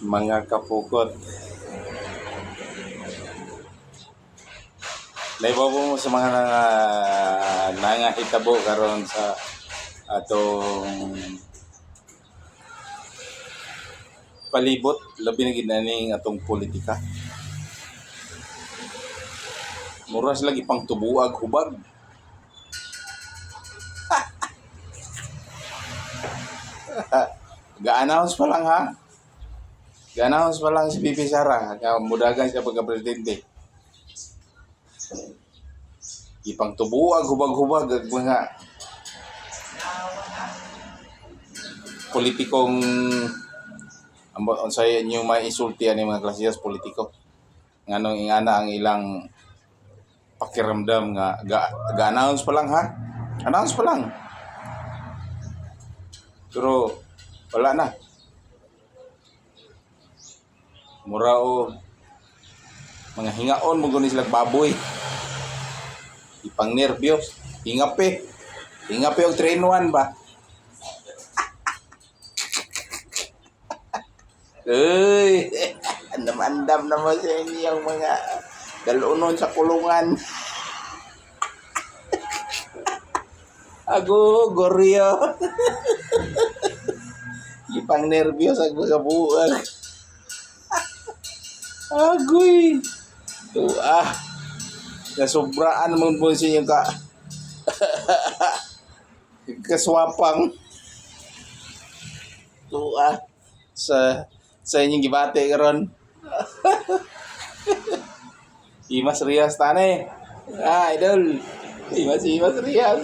Mga kapukot. Naibaw mo sa mga nangahitabo karon sa atong palibot, labi na ginaning atong politika. Muras lagi pang tubuag hubag. Ga-announce pa lang ha. Ga-announce pa lang si Bibi Sara, mudagan siya pagka-presidente. Ipang tubuag hubag-hubag ang mga politikong sa inyo maisultihan ng mga klasiyas politiko. Nganong ingana ang ilang pakiramdam nga ga-announce pa lang ha. Announce pa lang. Pero wala na. Murao mga hingaon mo guni sila baboy. Ipang nervyos. Hingape og 3-in-1 ba? Uy, andam-andam naman sa inyong mga galunon sa kulungan. Ago, goryo. Ipang nervyos ang mga buwag. Agoy. Nasobraan mo po sa inyong kaswapang. Sa inyong gibate karon. Imas Rias tane. Idol. Imas Rias.